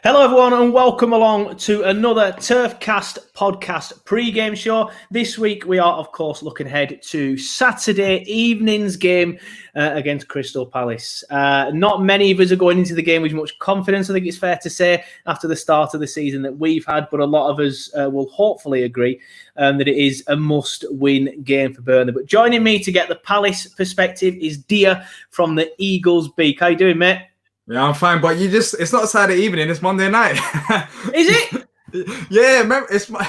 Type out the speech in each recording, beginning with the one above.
Hello, everyone, and welcome along to another TurfCast podcast pre-game show. This week, we are, of course, looking ahead to Saturday evening's game against Crystal Palace. Not many of us are going into the game with much confidence, I think it's fair to say, after the start of the season that we've had, but a lot of us will hopefully agree that it is a must-win game for Burnley. But joining me to get the Palace perspective is Dia from the Eagles Beak. How you doing, mate? Yeah, I'm fine, but it's not Saturday evening, it's Monday night. Is it? Yeah, remember, it's my...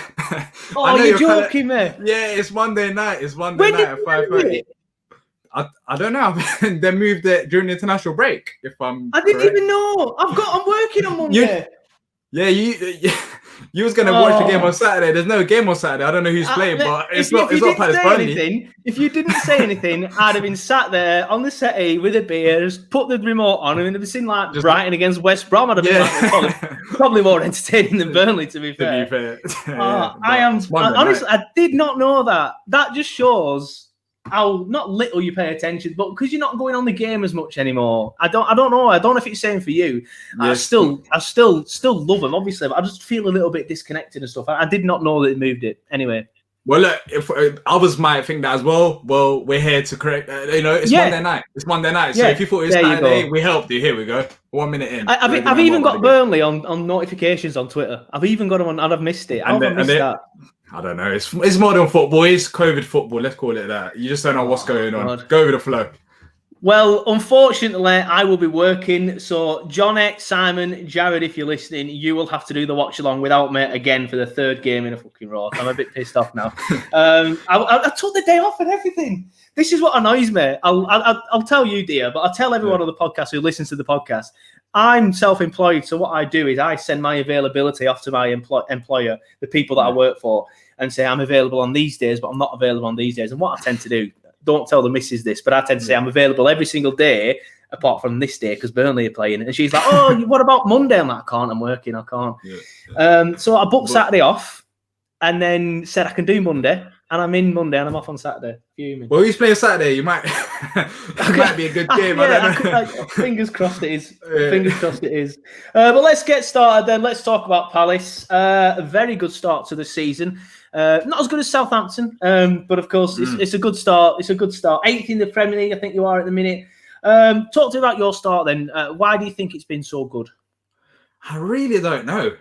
Oh, you're joking, mate. Yeah, it's Monday night. It's Monday night at 5:30. I don't know. They moved it during the international break, if I didn't even know. I'm working on Monday. You was going to watch the game on Saturday. There's no game on Saturday. I don't know who's playing, but it's not Palace Burnley. If you didn't say anything, I'd have been sat there on the settee with a beer, just put the remote on, and it'd have been like Brighton against West Brom. I'd have been probably more entertaining than Burnley, to be fair. Honestly, I did not know that. That just shows how not little you pay attention, but because you're not going on the game as much anymore. I don't know. I don't know if it's the same for you. Yes. I still love them, obviously, but I just feel a little bit disconnected and stuff. I did not know that they moved it. Anyway. Well, look, if others might think that as well, we're here to correct. It's Monday night. It's Monday night. So if you thought it was Saturday, we helped you. Here we go. 1 minute in. I've even got Burnley on notifications on Twitter. I've even got them on, and I've missed it. How have I missed that? I don't know. It's modern football. It's COVID football. Let's call it that. You just don't know what's going on. Go with the flow. Well, unfortunately, I will be working. So, Johnny, Simon, Jared, if you're listening, you will have to do the watch along without me again for the third game in a fucking row. I'm a bit pissed off now. I took the day off and everything. This is what annoys me. I'll tell you, dear, but I'll tell everyone on the podcast who listens to the podcast. I'm self-employed, so what I do is I send my availability off to my employer, the people that I work for, and say I'm available on these days, but I'm not available on these days. And what I tend to do, don't tell the missus this, but I tend to say I'm available every single day apart from this day because Burnley are playing. And she's like, "Oh, what about Monday?" I'm like, "I can't. I'm working. I can't." Yeah. So I booked Saturday off, and then said I can do Monday. And I'm in Monday and I'm off on Saturday. Fuming. Well, who's playing Saturday? You might it might be a good game. I don't know. Fingers crossed it is. Fingers crossed it is. But let's get started then. Let's talk about Palace. A very good start to the season. Not as good as Southampton, but of course it's a good start. It's a good start. 8th in the Premier League, I think you are at the minute. Talk to me about your start then. Why do you think it's been so good? I really don't know.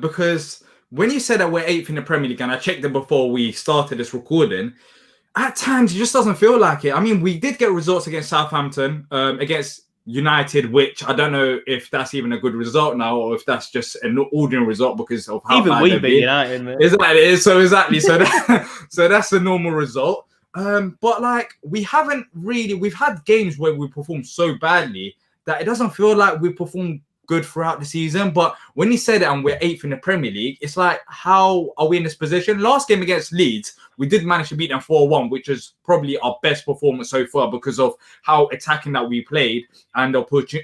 Because when you said that we're 8th in the Premier League, and I checked it before we started this recording, at times it just doesn't feel like it. I mean, we did get results against Southampton, against United, which I don't know if that's even a good result now, or if that's just an ordinary result because of how even we beat United. Man. Exactly. So that's a normal result. But like we've had games where we performed so badly that it doesn't feel like we performed good throughout the season. But when you said it and we're 8th in the Premier League, it's like, how are we in this position? Last game against Leeds, we did manage to beat them 4-1, which is probably our best performance so far because of how attacking that we played and the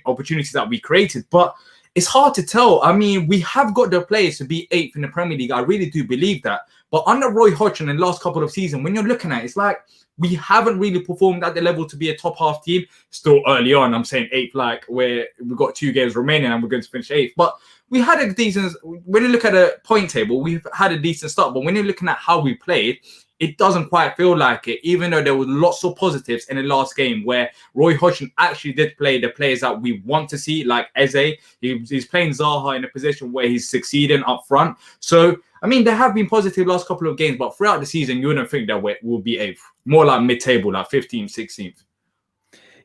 opportunities that we created. But it's hard to tell. I mean, we have got the players to be 8th in the Premier League. I really do believe that. But under Roy Hodgson in the last couple of seasons, when you're looking at it, it's like we haven't really performed at the level to be a top half team. Still early on, I'm saying 8th, like where we've got 2 games remaining and we're going to finish 8th. But we had a decent, when you look at a point table, we've had a decent start. But when you're looking at how we played, it doesn't quite feel like it, even though there were lots of positives in the last game where Roy Hodgson actually did play the players that we want to see, like Eze. He's playing Zaha in a position where he's succeeding up front. So, I mean, there have been positive last couple of games, but throughout the season, you wouldn't think that we'll be 8th. More like mid-table, like 15th, 16th.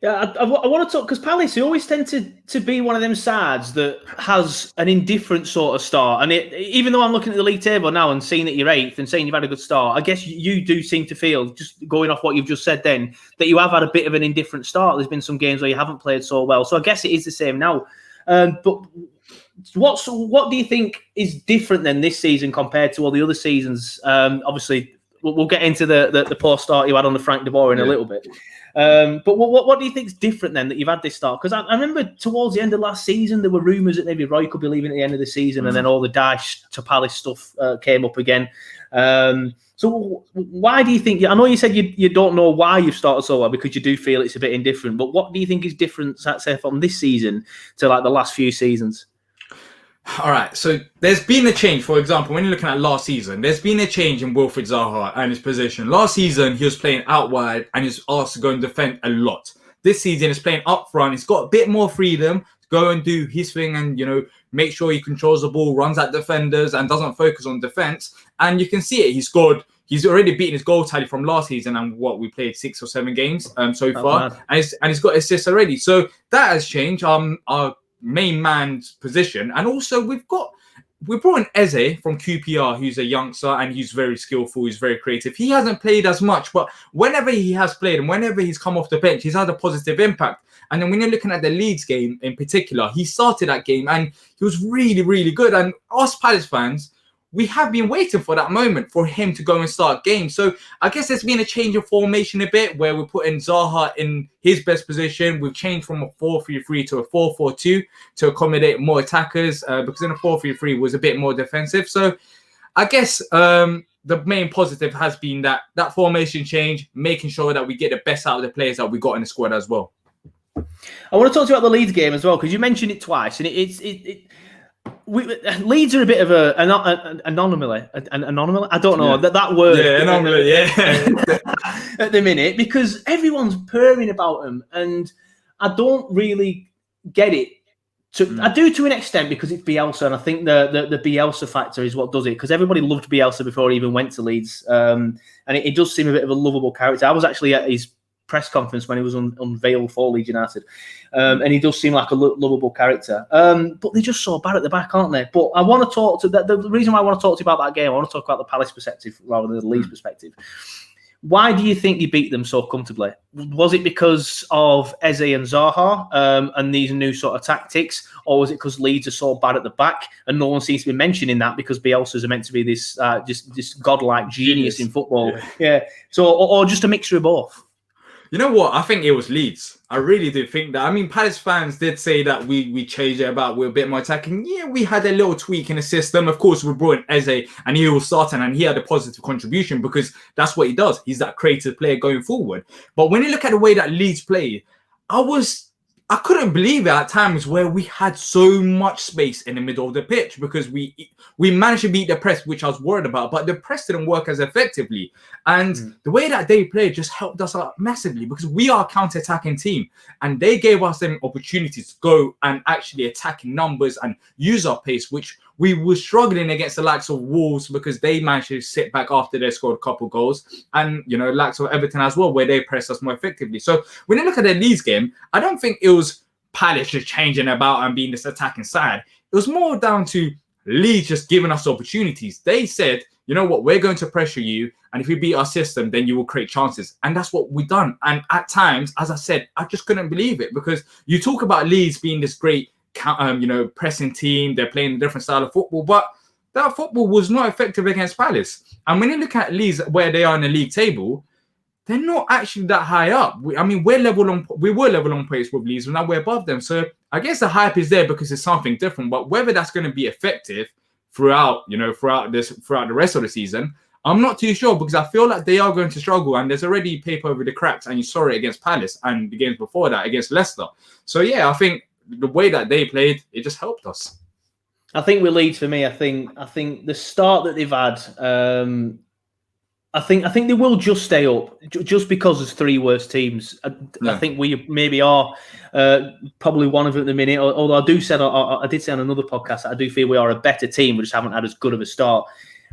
Yeah, I want to talk because Palace, they always tend to be one of them sides that has an indifferent sort of start. And even though I'm looking at the league table now and seeing that you're 8th and saying you've had a good start, I guess you do seem to feel, just going off what you've just said then, that you have had a bit of an indifferent start. There's been some games where you haven't played so well. So I guess it is the same now. But what do you think is different then this season compared to all the other seasons? Obviously, we'll get into the poor start you had on the Frank de Boer in a little bit. But what do you think is different then that you've had this start? Because I remember towards the end of last season, there were rumours that maybe Roy could be leaving at the end of the season, and then all the Dash to Palace stuff came up again. So why do you think? I know you said you don't know why you've started so well because you do feel it's a bit indifferent. But what do you think is different, say, from this season to like the last few seasons? All right, so there's been a change. For example, when you're looking at last season, there's been a change in Wilfried Zaha and his position. Last season, he was playing out wide and he's asked to go and defend a lot. This season, he's playing up front. He's got a bit more freedom to go and do his thing and, make sure he controls the ball, runs at defenders and doesn't focus on defense. And you can see it. He scored. He's already beaten his goal tally from last season, and we played 6 or 7 games so far, and he's got assists already. So that has changed our main man's position, and also we brought in Eze from QPR, who's a youngster and he's very skillful, he's very creative. He hasn't played as much, but whenever he has played and whenever he's come off the bench, he's had a positive impact. And then when you're looking at the Leeds game in particular, he started that game and he was really, really good. And us Palace fans, we have been waiting for that moment for him to go and start games. So I guess there's been a change of formation a bit where we're putting Zaha in his best position. We've changed from a 4-3-3 to a 4-4-2 to accommodate more attackers because in a 4-3-3 was a bit more defensive. So I guess the main positive has been that formation change, making sure that we get the best out of the players that we got in the squad as well. I want to talk to you about the Leeds game as well, because you mentioned it twice, and Leeds are a bit of an anomaly. An anomaly? I don't know that word. Yeah, anomaly. Yeah. At the minute, because everyone's purring about them, and I don't really get it. I do to an extent because it's Bielsa, and I think the Bielsa factor is what does it. Because everybody loved Bielsa before he even went to Leeds, and it does seem a bit of a lovable character. I was actually at his press conference when he was unveiled for Leeds United, and he does seem like a lovable character, but they're just so bad at the back, aren't they? But I want to talk to the reason why I want to talk to you about that game, I want to talk about the Palace perspective rather than the Leeds perspective. Why do you think you beat them so comfortably? Was it because of Eze and Zaha and these new sort of tactics, or was it because Leeds are so bad at the back and no one seems to be mentioning that because Bielsa's are meant to be this just godlike genius in football? Yeah. So or just a mixture of both. You know what? I think it was Leeds. I really do think that. I mean, Palace fans did say that we changed it about. We're a bit more attacking. Yeah, we had a little tweak in the system. Of course, we brought in Eze and he was starting and he had a positive contribution because that's what he does. He's that creative player going forward. But when you look at the way that Leeds played, I couldn't believe it at times where we had so much space in the middle of the pitch because we managed to beat the press, which I was worried about, but the press didn't work as effectively. And the way that they played just helped us out massively because we are a counter-attacking team and they gave us them opportunities to go and actually attack in numbers and use our pace, which we were struggling against the likes of Wolves because they managed to sit back after they scored a couple goals, and likes of Everton as well, where they pressed us more effectively. So when you look at the Leeds game, I don't think it was Palace just changing about and being this attacking side. It was more down to Leeds just giving us opportunities. They said, you know what, we're going to pressure you, and if you beat our system, then you will create chances. And that's what we've done. And at times, as I said, I just couldn't believe it because you talk about Leeds being this great pressing team, they're playing a different style of football, but that football was not effective against Palace. And when you look at Leeds, where they are in the league table, they're not actually that high up. We were level on pace with Leeds, and now we're above them. So I guess the hype is there because it's something different. But whether that's going to be effective throughout the rest of the season, I'm not too sure because I feel like they are going to struggle. And there's already paper over the cracks, and you saw it against Palace and the games before that against Leicester. So yeah, I think the way that they played, it just helped us. I think with Leeds, for me, I think the start that they've had, I think they will just stay up just because there's 3 worse teams. I think we maybe are probably one of them at the minute. Although I did say on another podcast that I do feel we are a better team. We just haven't had as good of a start.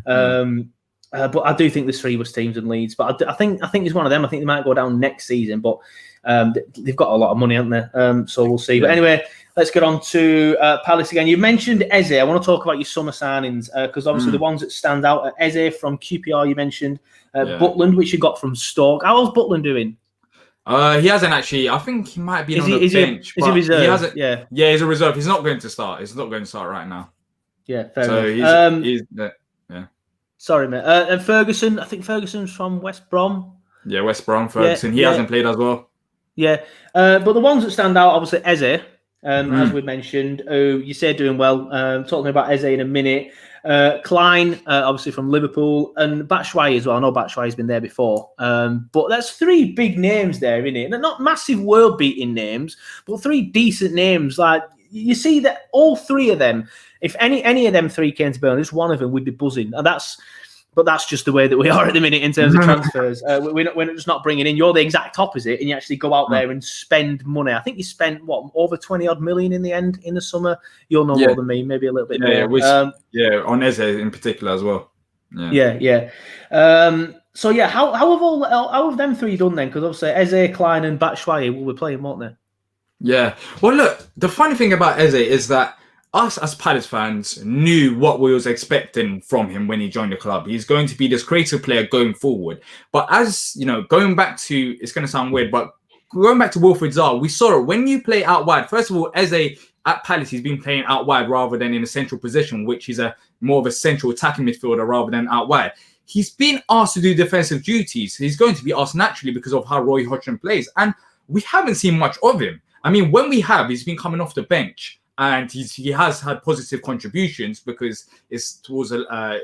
But I do think there's 3 worse teams than Leeds. But I think it's one of them. I think they might go down next season. But they've got a lot of money, haven't they? So we'll see. But anyway, let's get on to Palace again. You mentioned Eze. I want to talk about your summer signings because obviously the ones that stand out are Eze from QPR. You mentioned Butland, which you got from Stoke. How's Butland doing? He hasn't actually. I think he might be on the bench. Is he reserve? He hasn't. Yeah, he's a reserve. He's not going to start. He's not going to start right now. Yeah, fair enough. He's Sorry, mate. And Ferguson. I think Ferguson's from West Brom. Yeah, West Brom. Ferguson. He hasn't played as well. Yeah, but the ones that stand out, obviously, Eze, as we mentioned, who you said doing well. Talking about Eze in a minute. Klein, obviously from Liverpool, and Batshuayi as well. I know Batshuayi's been there before. But that's 3 big names there, isn't it? They're not massive world-beating names, but 3 decent names. Like, you see that all 3 of them, if any of them three came to Burnley, just one of them, we'd be buzzing. And that's just the way that we are at the minute in terms of transfers. We're just not bringing in. You're the exact opposite, and you actually go out there and spend money. I think you spent over 20 odd million in the end in the summer. You'll know more than me, maybe a little bit more. On Eze in particular as well. Yeah. So how have them three done then? Because obviously Eze, Klein, and Batshuayi will be playing, won't they? Yeah. Well, look, the funny thing about Eze is that us as Palace fans knew what we was expecting from him when he joined the club. He's going to be this creative player going forward. But as you know, going back to, it's going to sound weird, but going back to Wilfried Zaha, we saw it when you play out wide. First of all, Eze at Palace, he's been playing out wide rather than in a central position, which is more of a central attacking midfielder rather than out wide. He's been asked to do defensive duties. He's going to be asked naturally because of how Roy Hodgson plays. And we haven't seen much of him. I mean, when we have, he's been coming off the bench. And he has had positive contributions because it's towards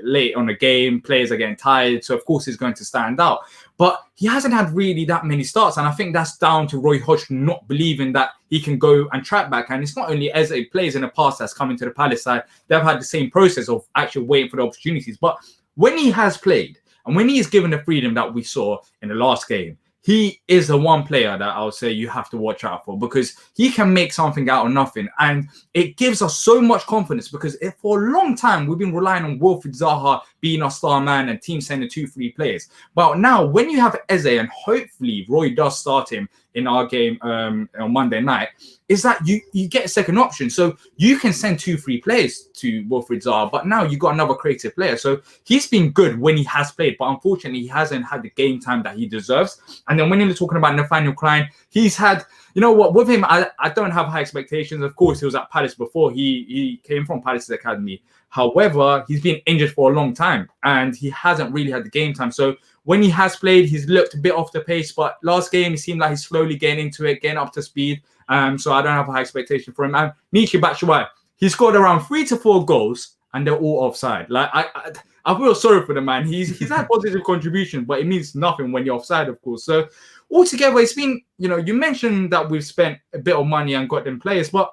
late on the game. Players are getting tired. So, of course, he's going to stand out. But he hasn't had really that many starts. And I think that's down to Roy Hodgson not believing that he can go and track back. And it's not only Eze players in the past that's come into the Palace side. They've had the same process of actually waiting for the opportunities. But when he has played and when he is given the freedom that we saw in the last game, he is the one player that I'll say you have to watch out for because he can make something out of nothing. And it gives us so much confidence because for a long time, we've been relying on Wilfried Zaha being our star man and team sending 2-3 players. But now when you have Eze and hopefully Roy does start him in our game on Monday night, is that you get a second option. So you can send 2-3 players to Wilfried Zaha, but now you got another creative player. So he's been good when he has played, but unfortunately he hasn't had the game time that he deserves. And then when you're talking about Nathaniel Klein, he's had, you know what, with him, I don't have high expectations. Of course, he was at Palace before. He came from Palace's academy. However, he's been injured for a long time and he hasn't really had the game time. So when he has played, he's looked a bit off the pace, but last game, it seemed like he's slowly getting into it, getting up to speed. So I don't have a high expectation for him. And Michy Batshuayi, he scored around 3 to 4 goals and they're all offside. Like I feel sorry for the man. He's had positive contribution, but it means nothing when you're offside, of course. So altogether, it's been, you know, you mentioned that we've spent a bit of money and got them players, but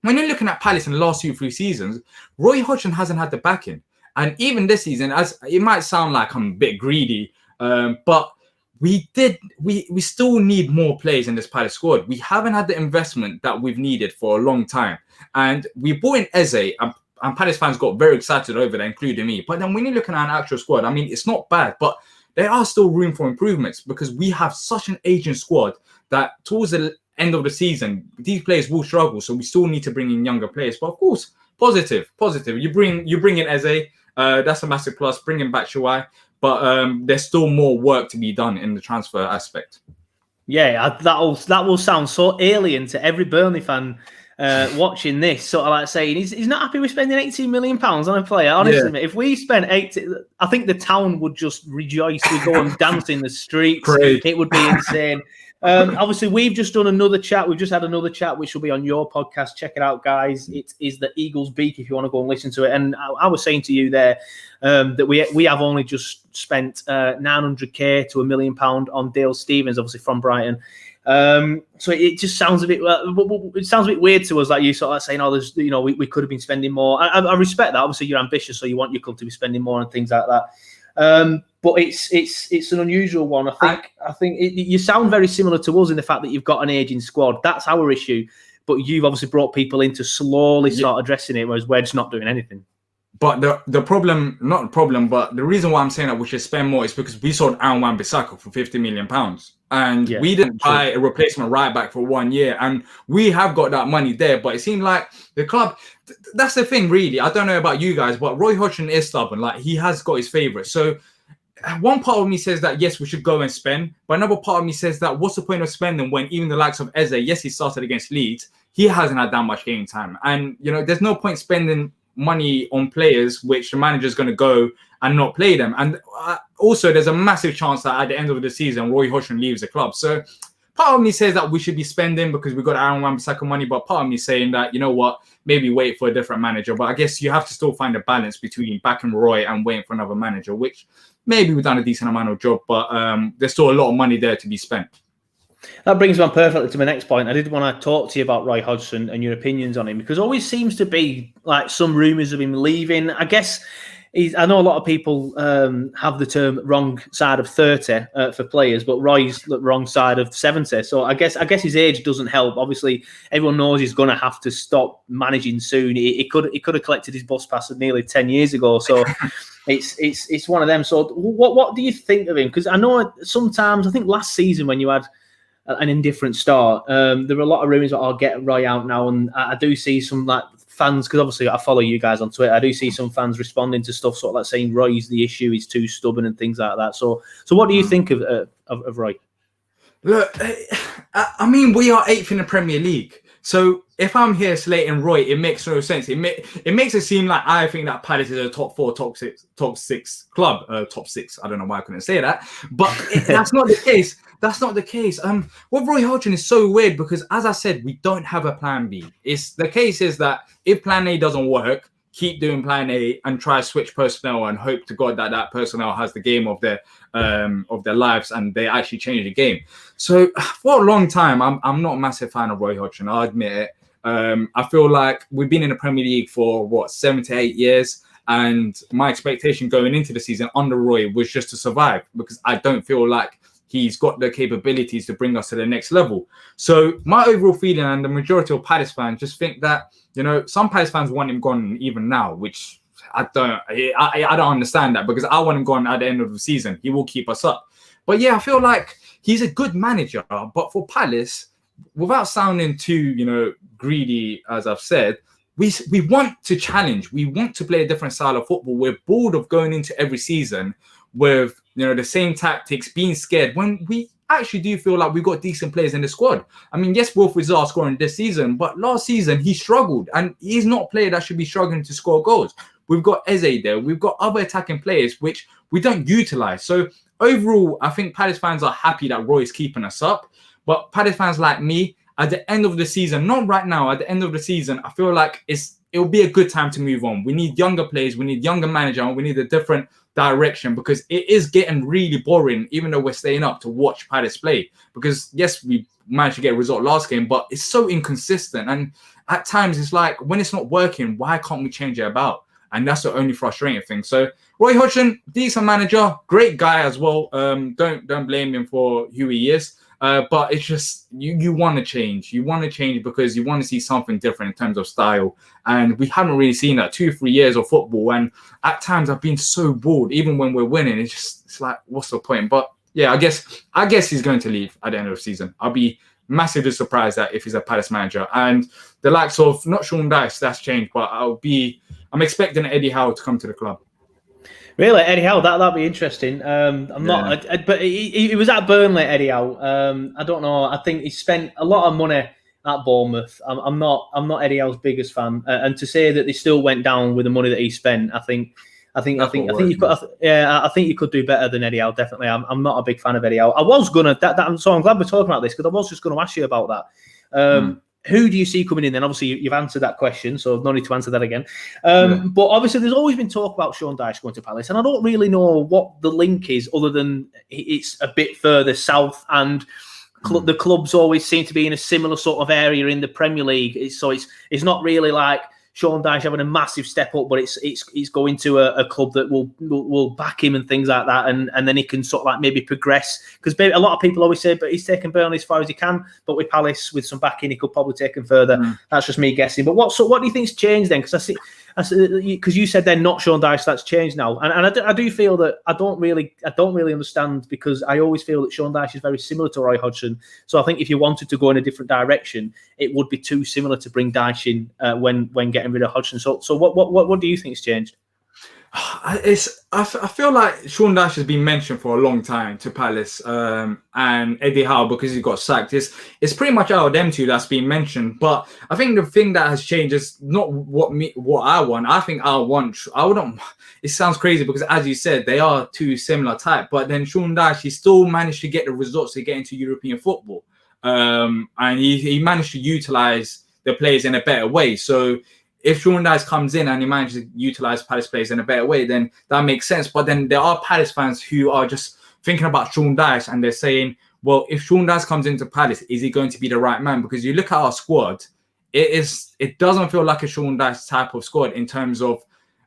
when you're looking at Palace in the last 2-3 seasons, Roy Hodgson hasn't had the backing. And even this season, as it might sound like I'm a bit greedy, but we still need more players in this Palace squad. We haven't had the investment that we've needed for a long time. And we brought in Eze, and Palace fans got very excited over that, including me. But then when you're looking at an actual squad, I mean, it's not bad, but there are still room for improvements because we have such an aging squad that towards the end of the season, these players will struggle. So we still need to bring in younger players. But of course, positive. You bring in Eze, that's a massive plus. Bring in Batshuayi. But there's still more work to be done in the transfer aspect. Yeah, that will sound so alien to every Burnley fan watching this. Sort of like saying he's not happy with spending £18 million on a player. Honestly, mate, if we spent 80, I think the town would just rejoice. We'd go and dance in the streets. Great. It would be insane. Obviously, we've just done another chat. We've just had another chat, which will be on your podcast. Check it out, guys. It is the Eagles Beak if you want to go and listen to it. And I was saying to you there that we have only just spent 900k to £1 million on Dale Stevens, obviously from Brighton. So it just sounds a bit. It sounds a bit weird to us, like you sort of like saying, "Oh, there's, you know, we could have been spending more." I respect that. Obviously, you're ambitious, so you want your club to be spending more and things like that. But it's an unusual one. I think you sound very similar to us in the fact that you've got an aging squad. That's our issue. But you've obviously brought people in to slowly start addressing it, whereas we're just not doing anything. But the problem, not the problem, but the reason why I'm saying that we should spend more is because we sold Aaron Wan-Bissaka for £50 million. And we didn't buy a replacement right back for 1 year. And we have got that money there. But it seemed like the club, that's the thing, really. I don't know about you guys, but Roy Hodgson is stubborn. Like, he has got his favourites. So one part of me says that, yes, we should go and spend. But another part of me says that what's the point of spending when even the likes of Eze, yes, he started against Leeds. He hasn't had that much game time. And, you know, there's no point spending money on players which the manager's going to go and not play them. And also there's a massive chance that at the end of the season Roy Hodgson leaves the club. So part of me says that we should be spending because we've got Aaron Wan-Bissaka money, but part of me saying that, you know what, maybe wait for a different manager. But I guess you have to still find a balance between backing Roy and waiting for another manager, which maybe we've done a decent amount of job, but there's still a lot of money there to be spent. That brings me on perfectly to my next point. I did want to talk to you about Roy Hodgson and your opinions on him, because there always seems to be like some rumours of him leaving. I guess I know a lot of people have the term wrong side of 30 for players, but Roy's the wrong side of 70. So I guess his age doesn't help. Obviously, everyone knows he's going to have to stop managing soon. He could have collected his bus pass nearly 10 years ago. So it's one of them. So what do you think of him? Because I know sometimes, I think last season when you had an indifferent start, there were a lot of rumours that I'll get Roy out now, and I do see some like fans, because obviously I follow you guys on Twitter. I do see some fans responding to stuff sort of like saying Roy's the issue, he's too stubborn and things like that. So what do you think of Roy? Look, I mean, we are 8th in the Premier League. So if I'm here slating Roy, it makes no sense. It makes it seem like I think that Palace is a top 4, top 6 club. Top 6. I don't know why I couldn't say that, but that's not the case. That's not the case. What Roy Hodgson is so weird, because as I said, we don't have a plan B. It's the case is that if plan A doesn't work, keep doing plan A and try to switch personnel and hope to God that personnel has the game of their lives and they actually change the game. So for a long time, I'm not a massive fan of Roy Hodgson. I'll admit it. I feel like we've been in the Premier League for 7 to 8 years. And my expectation going into the season under Roy was just to survive, because I don't feel like he's got the capabilities to bring us to the next level. So my overall feeling, and the majority of Palace fans just think that, some Palace fans want him gone even now, which I don't understand that, because I want him gone at the end of the season. He will keep us up. But yeah, I feel like he's a good manager, but for Palace, without sounding too, greedy, as I've said, we want to challenge. We want to play a different style of football. We're bored of going into every season with the same tactics, being scared, when we actually do feel like we've got decent players in the squad. I mean, yes, Wilfried Zaha scoring this season, but last season he struggled, and he's not a player that should be struggling to score goals. We've got Eze there. We've got other attacking players which we don't utilize. So overall, I think Palace fans are happy that Roy is keeping us up. But Palace fans like me, at the end of the season, not right now, at the end of the season, I feel like it'll be a good time to move on. We need younger players. We need younger manager. And we need a different direction, because it is getting really boring, even though we're staying up to watch Palace play. Because yes, we managed to get a result last game, but it's so inconsistent. And at times it's like, when it's not working, why can't we change it about? And that's the only frustrating thing. So Roy Hodgson, decent manager, great guy as well. Don't blame him for who he is. But it's just, you want to change. You want to change because you want to see something different in terms of style. And we haven't really seen that 2-3 years of football. And at times I've been so bored, even when we're winning. It's like, what's the point? But yeah, I guess he's going to leave at the end of the season. I'll be massively surprised that if he's a Palace manager. And the likes of, not Sean Dyche, that's changed, but I'm expecting Eddie Howe to come to the club. Really, Eddie Howe, that'd be interesting. Not, but he was at Burnley, Eddie Howe. I don't know. I think he spent a lot of money at Bournemouth. I'm not Eddie Howe's biggest fan, and to say that they still went down with the money that he spent, I think you could do better than Eddie Howe. Definitely, I'm not a big fan of Eddie Howe. I was gonna. So I'm glad we're talking about this, because I was just going to ask you about that. Who do you see coming in then? Obviously, you've answered that question, so no need to answer that again. But obviously, there's always been talk about Sean Dyche going to Palace, and I don't really know what the link is, other than it's a bit further south, and the clubs always seem to be in a similar sort of area in the Premier League. So it's not really like Sean Dyche having a massive step up, but it's going to a club that will back him and things like that, and then he can sort of like maybe progress, because a lot of people always say, but he's taken Burnley as far as he can, but with Palace with some backing he could probably take him further. That's just me guessing. But what do you think's changed then? Because because you said they're not Sean Dyche, that's changed now, and I do feel that I don't really understand, because I always feel that Sean Dyche is very similar to Roy Hodgson. So I think if you wanted to go in a different direction, it would be too similar to bring Dyche in when getting rid of Hodgson. So what do you think's changed? I feel like Sean Dyche has been mentioned for a long time to Palace, and Eddie Howe, because he got sacked. It's pretty much out of them two that's been mentioned. But I think the thing that has changed is not what I want. I think I wouldn't. It sounds crazy, because as you said, they are two similar type. But then Sean Dyche, he still managed to get the results to get into European football, and he managed to utilize the players in a better way. So if Sean Dyche comes in and he manages to utilize Palace players in a better way, then that makes sense. But then there are Palace fans who are just thinking about Sean Dyche, and they're saying, well, if Sean Dyche comes into Palace, is he going to be the right man? Because you look at our squad, it doesn't feel like a Sean Dyche type of squad in terms of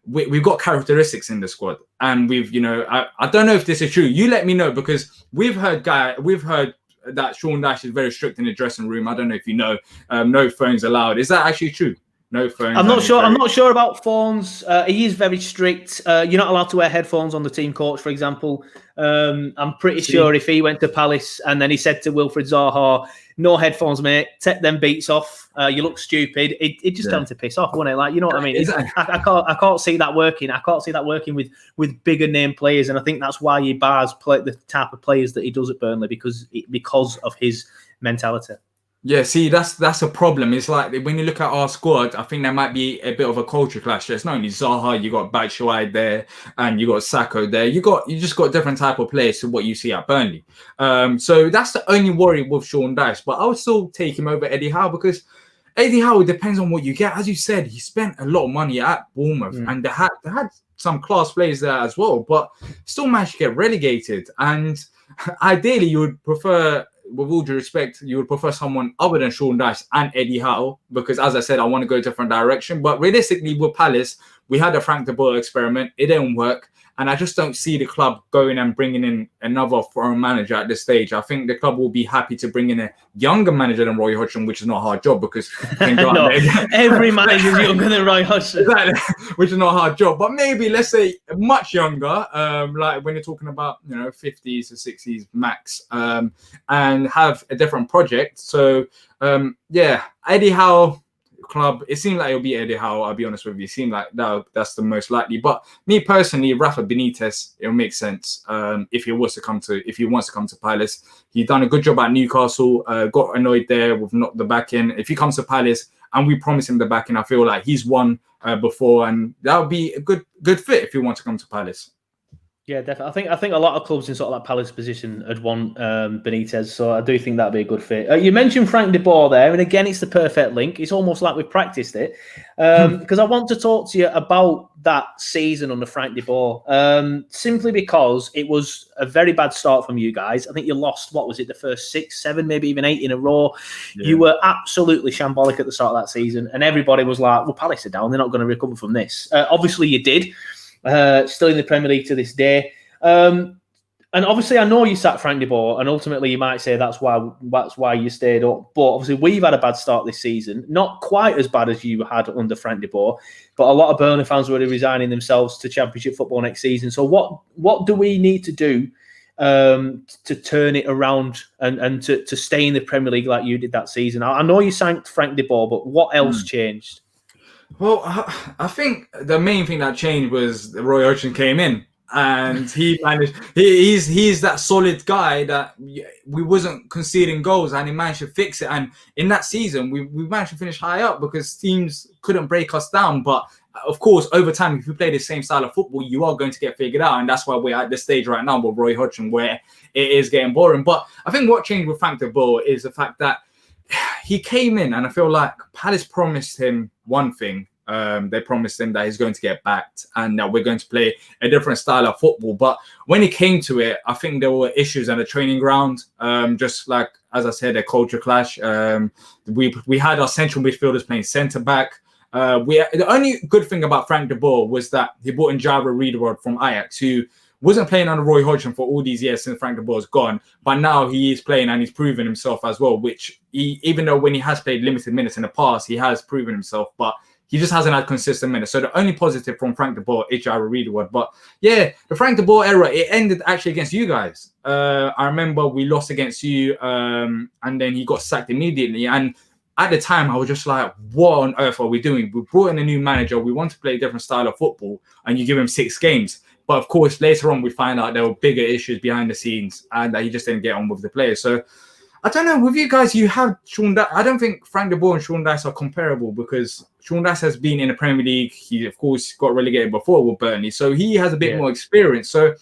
we've got characteristics in the squad, and I don't know if this is true. You let me know, because we've heard that Sean Dyche is very strict in the dressing room. I don't know if you know, no phones allowed. Is that actually true? No phones. I'm not sure. I'm not sure about phones. He is very strict. You're not allowed to wear headphones on the team coach, for example. I'm pretty sure if he went to Palace and then he said to Wilfried Zaha, "No headphones, mate. Take them beats off. You look stupid." It just tell him to piss off, wouldn't it? Like, you know what I mean? Exactly. I can't see that working. I can't see that working with bigger name players, and I think that's why he bars the type of players that he does at Burnley, because of his mentality. Yeah, see, that's a problem. It's like when you look at our squad, I think there might be a bit of a culture clash. It's not only Zaha, you got Batshuayi there, and you got Sakho there. You just got different type of players to what you see at Burnley. So that's the only worry with Sean Dyche. But I would still take him over Eddie Howe, because Eddie Howe, it depends on what you get. As you said, he spent a lot of money at Bournemouth, and they had some class players there as well, but still managed to get relegated. And ideally, you would prefer, with all due respect, you would prefer someone other than Sean Dyche and Eddie Howe, because, as I said, I want to go a different direction. But realistically, with Palace, we had a Frank de Boer experiment. It didn't work. And I just don't see the club going and bringing in another foreign manager at this stage. I think the club will be happy to bring in a younger manager than Roy Hodgson, which is not a hard job, because no, every manager is younger than Roy Hodgson. Exactly, which is not a hard job. But maybe, let's say, much younger, like when you're talking about 50s to 60s max, and have a different project. So Eddie Howe club, it seemed like it'll be Eddie Howe. I'll be honest with you, it seemed like that's the most likely. But me personally, Rafa Benitez, it'll make sense if he wants to come to Palace. He's done a good job at Newcastle. Got annoyed there with not the backing. If he comes to Palace and we promise him the backing, I feel like he's won before, and that would be a good fit if he wants to come to Palace. Yeah, definitely. I think a lot of clubs in sort of that Palace position had want Benitez, so I do think that'd be a good fit. You mentioned Frank de Boer there, and again, it's the perfect link. It's almost like we've practiced it, because I want to talk to you about that season under Frank de Boer, simply because it was a very bad start from you guys. I think you lost, what was it, the first 6, 7, maybe even 8 in a row. Yeah. You were absolutely shambolic at the start of that season, and everybody was like, well, Palace are down, they're not going to recover from this. Obviously, you did. Still in the Premier League to this day. And obviously, I know you sacked Frank de Boer, and ultimately you might say that's why you stayed up. But obviously, we've had a bad start this season. Not quite as bad as you had under Frank de Boer, but a lot of Burnley fans were resigning themselves to Championship football next season. So what do we need to do to turn it around and to stay in the Premier League like you did that season? I know you sacked Frank de Boer, but what else changed? Well, I think the main thing that changed was Roy Hodgson came in, and he managed. He's that solid guy that we wasn't conceding goals, and he managed to fix it. And in that season, we managed to finish high up because teams couldn't break us down. But of course, over time, if you play the same style of football, you are going to get figured out, and that's why we're at the stage right now with Roy Hodgson where it is getting boring. But I think what changed with Frank de Boer is the fact that he came in, and I feel like Palace promised him one thing. They promised him that he's going to get backed and that we're going to play a different style of football. But when it came to it, I think there were issues on the training ground. Just like, as I said, a culture clash. We had our central midfielders playing centre back. The only good thing about Frank de Boer was that he brought in Jairo Riederod from Ajax, who wasn't playing under Roy Hodgson for all these years since Frank de Boer's gone, but now he is playing and he's proven himself as well, which even though when he has played limited minutes in the past, he has proven himself, but he just hasn't had consistent minutes. So the only positive from Frank de Boer is Jairo Riederod. But yeah, the Frank de Boer era, it ended actually against you guys. I remember we lost against you and then he got sacked immediately. And at the time, I was just like, what on earth are we doing? We brought in a new manager. We want to play a different style of football and you give him 6 games. But of course, later on, we find out there were bigger issues behind the scenes and that he just didn't get on with the players. So I don't know. With you guys, you have Sean Dyche. I don't think Frank de Boer and Sean Dyche are comparable because Sean Dyche has been in the Premier League. He, of course, got relegated before with Burnley. So he has a bit more experience. So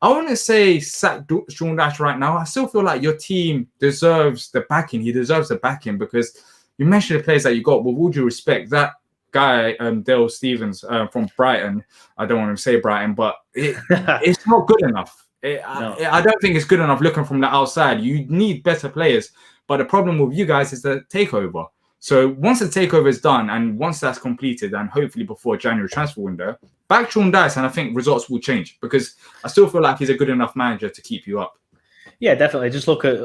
I want to say sack Sean Dyche right now. I still feel like your team deserves the backing. He deserves the backing because you mentioned the players that you got. With all due respect, that guy, Dale Stevens from Brighton, I don't want to say Brighton, but it's not good enough. I don't think it's good enough looking from the outside. You need better players. But the problem with you guys is the takeover. So once the takeover is done and once that's completed and hopefully before January transfer window, back Sean Dyche and I think results will change because I still feel like he's a good enough manager to keep you up. Yeah, definitely. Just look at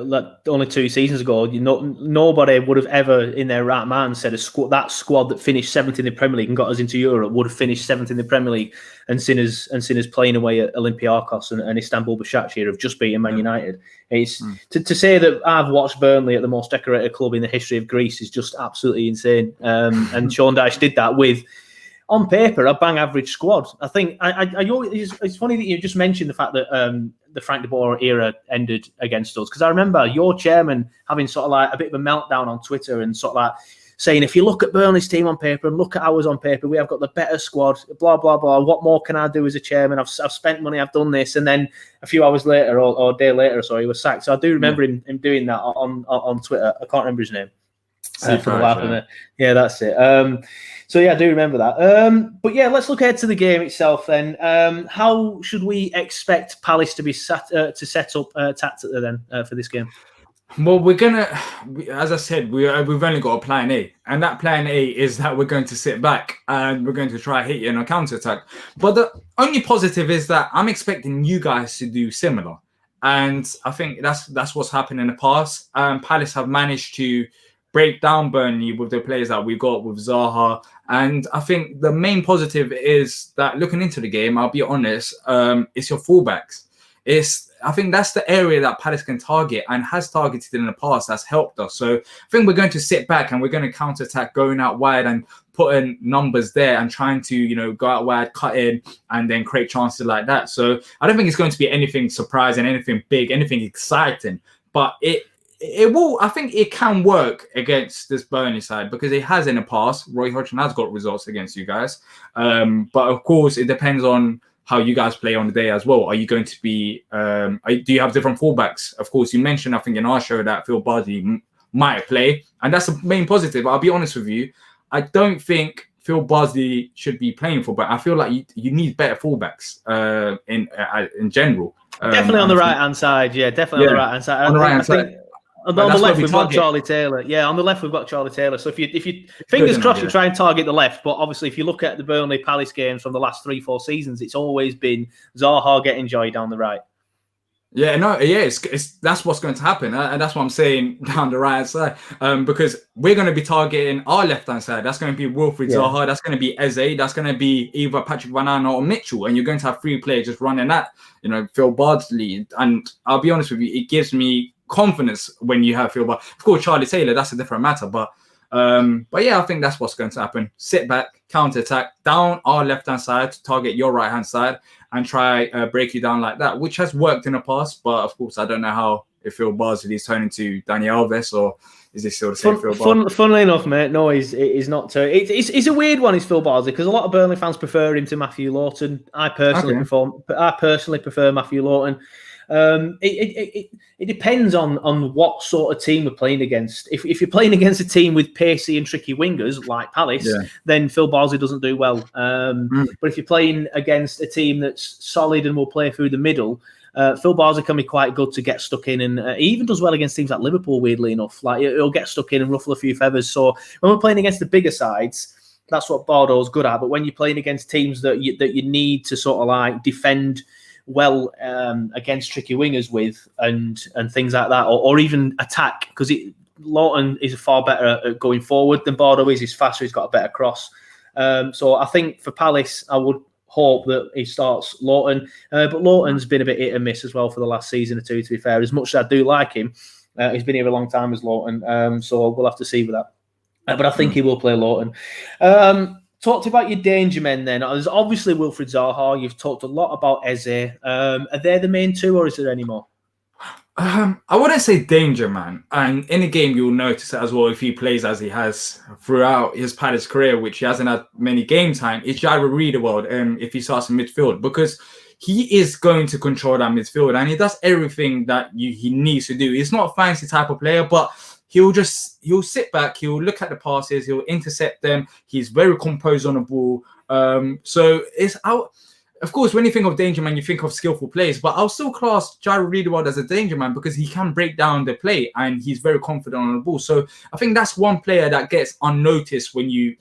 only 2 seasons ago. Nobody would have ever, in their right mind, said that squad that finished 7th in the Premier League and got us into Europe would have finished 7th in the Premier League and seen us playing away at Olympiacos and Istanbul Başakşehir have just beaten Man United. It's to say that I've watched Burnley at the most decorated club in the history of Greece is just absolutely insane. And Sean Dyche did that with, on paper, a bang average squad. I think it's funny that you just mentioned the fact that the Frank de Boer era ended against us, because I remember your chairman having sort of like a bit of a meltdown on Twitter and sort of like saying, if you look at Burnley's team on paper and look at ours on paper, we have got the better squad, blah, blah, blah. What more can I do as a chairman? I've spent money, I've done this. And then a few hours later or a day later, sorry, he was sacked. So I do remember him doing that on Twitter. I can't remember his name. Yeah, that's it. So yeah, I do remember that. But yeah, let's look ahead to the game itself then. How should we expect Palace to be set up tactically then for this game? Well, as I said, we've only got a plan A, and that plan A is that we're going to sit back and we're going to try hit you in a counter-attack. But the only positive is that I'm expecting you guys to do similar, and I think that's what's happened in the past. Palace have managed to break down Burnley with the players that we've got with Zaha. And I think the main positive is that looking into the game, I'll be honest, it's your fullbacks. I think that's the area that Palace can target and has targeted in the past. That's helped us. So I think we're going to sit back and we're going to counter-attack, going out wide and putting numbers there and trying to, go out wide, cut in, and then create chances like that. So I don't think it's going to be anything surprising, anything big, anything exciting. But it will. I think it can work against this Burnley side because it has in the past. Roy Hodgson has got results against you guys, but of course it depends on how you guys play on the day as well. Are you going to be? Do you have different fullbacks? Of course, you mentioned I think in our show that Phil Bardsley might play, and that's the main positive. I'll be honest with you. I don't think Phil Bardsley should be playing fullback. I feel like you need better fullbacks in general. Definitely on the right hand side. Yeah, definitely on the right hand side. On the right hand side. On the left, we've got Charlie Taylor. Yeah, on the left, we've got Charlie Taylor. So if you fingers crossed, you try and target the left. But obviously, if you look at the Burnley Palace games from the last 3-4 seasons, it's always been Zaha getting joy down the right. Yeah, no, yeah, it's that's what's going to happen, and that's what I'm saying down the right side. Because we're going to be targeting our left hand side. That's going to be Wilfried Zaha. That's going to be Eze. That's going to be either Patrick Van Aanen or Mitchell, and you're going to have 3 players just running that. Phil Bardsley. And I'll be honest with you, it gives me confidence when you have Phil Bardsley. Of course, Charlie Taylor, that's a different matter, but yeah, I think that's what's going to happen. Sit back, counter attack down our left hand side to target your right hand side and try break you down like that, which has worked in the past. But of course, I don't know how if Phil Bardsley is turning to Dani Alves or is he still the same Phil Bardsley? Funnily enough, mate, no, he's not. It's a weird one. Is Phil Bardsley because a lot of Burnley fans prefer him to Matthew Lawton. I personally prefer Matthew Lawton. It depends on what sort of team we're playing against. If you're playing against a team with pacey and tricky wingers like Palace, then Phil Bardsley doesn't do well. But if you're playing against a team that's solid and will play through the middle, Phil Bardsley can be quite good to get stuck in, and he even does well against teams like Liverpool. Weirdly enough, like he'll get stuck in and ruffle a few feathers. So when we're playing against the bigger sides, that's what Bordeaux's good at. But when you're playing against teams that you need to sort of like defend well against tricky wingers with and things like that, or even attack, because Lawton is far better at going forward than Bordeaux is. He's faster, he's got a better cross. So I think for Palace, I would hope that he starts Lawton. But Lawton's been a bit hit and miss as well for the last season or two, to be fair. As much as I do like him, he's been here a long time as Lawton. So we'll have to see with that. But I think he will play Lawton. Talked about your danger men then. There's obviously Wilfried Zaha. You've talked a lot about Eze. Are they the main two or is there any more? I wouldn't say danger man. And in the game, you'll notice it as well if he plays as he has throughout his Palace career, which he hasn't had many game time. It's Jairo Riedewald if he starts in midfield, because he is going to control that midfield and he does everything that he needs to do. He's not a fancy type of player, but he'll sit back, he'll look at the passes, he'll intercept them. He's very composed on the ball. So it's out. of course, when you think of danger man, you think of skillful players, but I'll still class Jairo Riedewald as a danger man because he can break down the play and he's very confident on the ball. So I think that's one player that gets unnoticed when you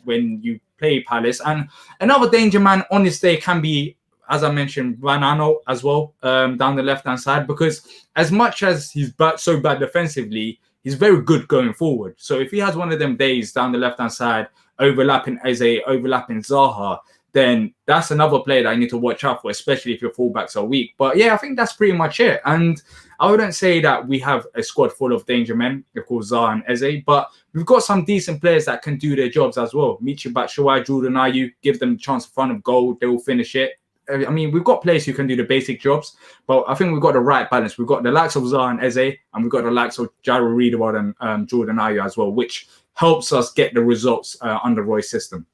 play Palace. And another danger man on this day can be, as I mentioned, Van Aanholt as well, down the left-hand side, because as much as he's so bad defensively, he's very good going forward. So if he has one of them days down the left-hand side, overlapping Eze, overlapping Zaha, then that's another player that I need to watch out for, especially if your fullbacks are weak. But yeah, I think that's pretty much it. And I wouldn't say that we have a squad full of danger men, of course, Zaha and Eze, but we've got some decent players that can do their jobs as well. Michy Batshuayi, Jordan Ayew, give them a chance in front of goal, they will finish it. I mean, we've got players who can do the basic jobs, but I think we've got the right balance. We've got the likes of Zaha and Eze, and we've got the likes of Jairo Riedewald and Jordan Ayew as well, which helps us get the results under Roy's system.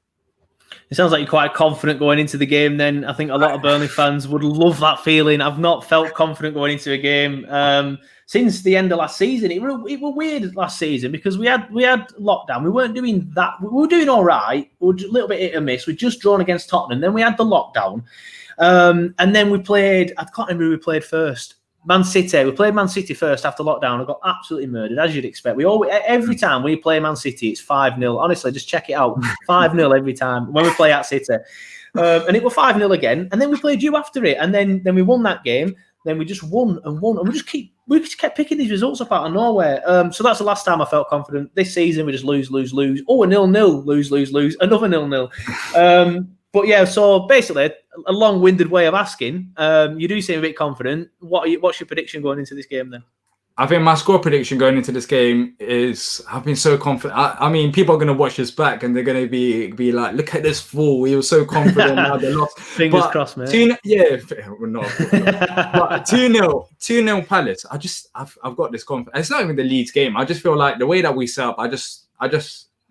It sounds like you're quite confident going into the game then. I think a lot of Burnley fans would love that feeling. I've not felt confident going into a game since the end of last season. It was weird last season because we had lockdown. We weren't doing that. We were doing all right. We were a little bit hit and miss. We'd just drawn against Tottenham. Then we had the lockdown. And then we played, I can't remember who we played first. Man City. We played Man City first after lockdown. I got absolutely murdered, as you'd expect. Every time we play Man City, it's 5-0. Honestly, just check it out. 5-0 every time when we play at City. And it was 5-0 again. And then we played you after it. And then we won that game. Then we just won and won. And we just kept picking these results up out of nowhere. So that's the last time I felt confident. This season, we just lose. Oh, a 0-0. Lose. Another 0-0. But yeah, so basically, a long-winded way of asking. You do seem a bit confident. What's your prediction going into this game then? I think my score prediction going into this game is I've been so confident. I mean, people are going to watch this back and they're going to be like, look at this fool. We were so confident. Now they lost. Fingers crossed, man. We're not. But 2-0 Palace. I've got this confidence. It's not even the Leeds game. I just feel like the way that we set up, I just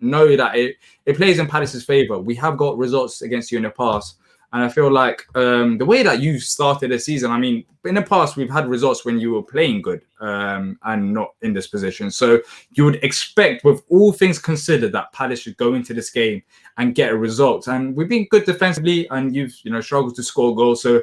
know that it plays in Palace's favour. We have got results against you in the past. And I feel like the way that you started the season, I mean, in the past, we've had results when you were playing good and not in this position. So you would expect, with all things considered, that Palace should go into this game and get a result. And we've been good defensively and you've struggled to score goals. So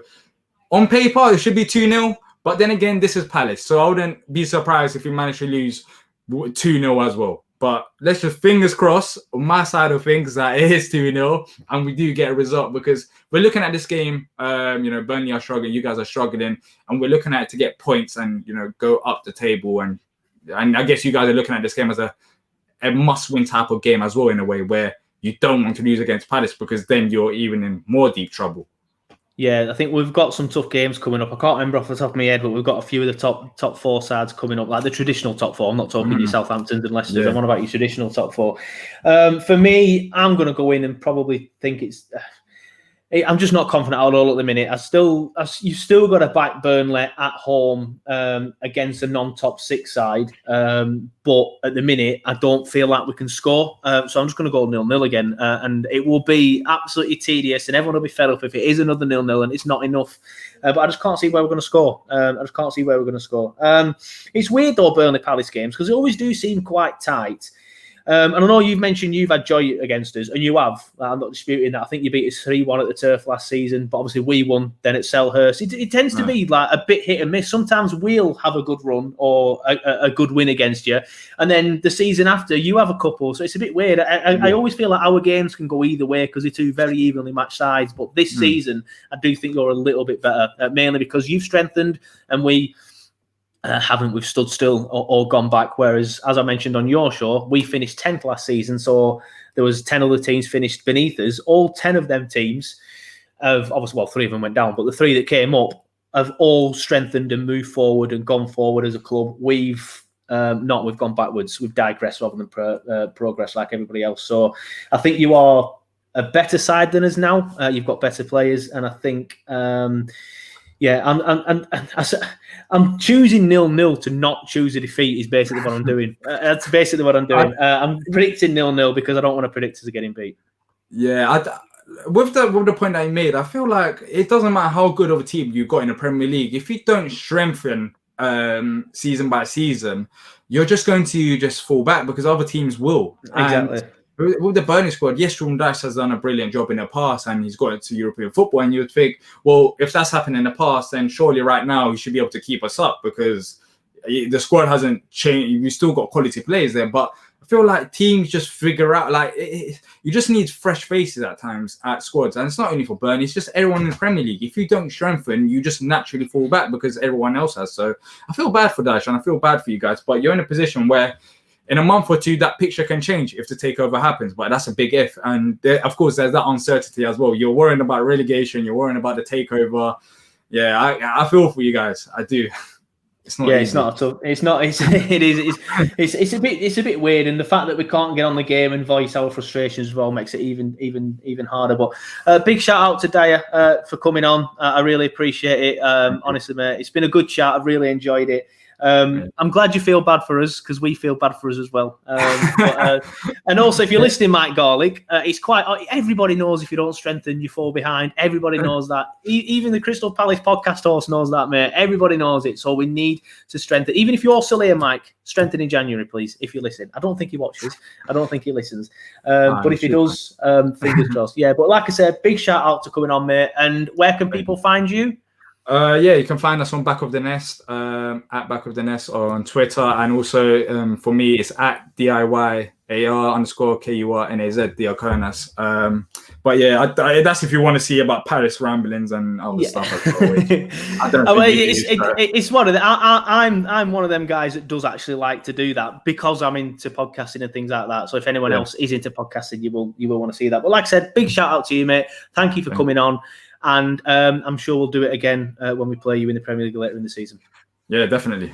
on paper, it should be 2-0. But then again, this is Palace. So I wouldn't be surprised if we manage to lose 2-0 as well. But let's just fingers crossed on my side of things that it is 2-0 and we do get a result because we're looking at this game, Burnley are struggling, you guys are struggling, and we're looking at it to get points and, go up the table. And I guess you guys are looking at this game as a must-win type of game as well, in a way where you don't want to lose against Palace because then you're even in more deep trouble. Yeah, I think we've got some tough games coming up. I can't remember off the top of my head, but we've got a few of the top four sides coming up, like the traditional top four. I'm not talking your Southamptons and Leicesters. I'm on about your traditional top four. For me, I'm going to go in and probably think it's... I'm just not confident at all at the minute. You've still got to back Burnley at home against a non-top six side. But at the minute, I don't feel like we can score. So I'm just going to go 0-0 again. And it will be absolutely tedious and everyone will be fed up if it is another 0-0 and it's not enough. But I just can't see where we're going to score. It's weird though, Burnley Palace games, because they always do seem quite tight. And I know you've mentioned you've had joy against us, and you have. I'm not disputing that. I think you beat us 3-1 at the Turf last season, but obviously we won then at Selhurst. It tends to be like a bit hit and miss. Sometimes we'll have a good run or a good win against you, and then the season after you have a couple. So it's a bit weird. I always feel like our games can go either way because they're two very evenly matched sides. But this season, I do think you're a little bit better, mainly because you've strengthened and we... we've stood still or gone back, whereas as I mentioned on your show, we finished 10th last season, so there was 10 other teams finished beneath us. All 10 of them teams have obviously, well, 3 of them went down, but the 3 that came up have all strengthened and moved forward and gone forward as a club. We've gone backwards. We've digressed rather than progress like everybody else. So I think you are a better side than us now. You've got better players, and I think I'm choosing 0-0 to not choose a defeat is basically what I'm doing. That's basically what I'm doing. I'm predicting 0-0 because I don't want to predict us getting beat. Yeah, with the point that you made, I feel like it doesn't matter how good of a team you've got in the Premier League. If you don't strengthen season by season, you're just going to just fall back because other teams will. Exactly. with the Burnley squad, yes, Sean Dyche has done a brilliant job in the past and he's got into European football. And you would think, well, if that's happened in the past, then surely right now he should be able to keep us up because the squad hasn't changed. We still got quality players there, but I feel like teams just figure out you just need fresh faces at times at squads, and it's not only for Burnley, it's just everyone in the Premier League. If you don't strengthen, you just naturally fall back because everyone else has. So I feel bad for Dyche and I feel bad for you guys, but you're in a position where in a month or two that picture can change if the takeover happens, but that's a big if. And of course there's that uncertainty as well. You're worrying about relegation, you're worrying about the takeover. Yeah, I feel for you guys. I do. It's not easy. It's not tough. It's not. It's a bit weird, and the fact that we can't get on the game and voice our frustrations as well makes it even harder. But big shout out to Dyer for coming on. I really appreciate it. Honestly, mate, it's been a good chat. I've really enjoyed it. I'm glad you feel bad for us because we feel bad for us as well. And also, if you're listening, Mike Garlick, it's quite. Everybody knows if you don't strengthen, you fall behind. Everybody knows that. Even the Crystal Palace podcast host knows that, mate. Everybody knows it. So we need to strengthen. Even if you're still here, Mike, strengthen in January, please. If you listen, I don't think he watches. I don't think he listens. But if he does, fingers crossed. Yeah. But like I said, big shout out to coming on, mate. And where can people find you? Yeah, you can find us on Back of the Nest, at Back of the Nest, or on Twitter, and also for me it's at DIYAR_KURNAZ Diakonas. But yeah, that's if you want to see about Paris ramblings and other stuff. I don't it's one of the. I'm one of them guys that does actually like to do that because I'm into podcasting and things like that. So if anyone else is into podcasting, you will want to see that. But like I said, big shout out to you, mate. Thank you for coming on. And I'm sure we'll do it again when we play you in the Premier League later in the season. Yeah, definitely.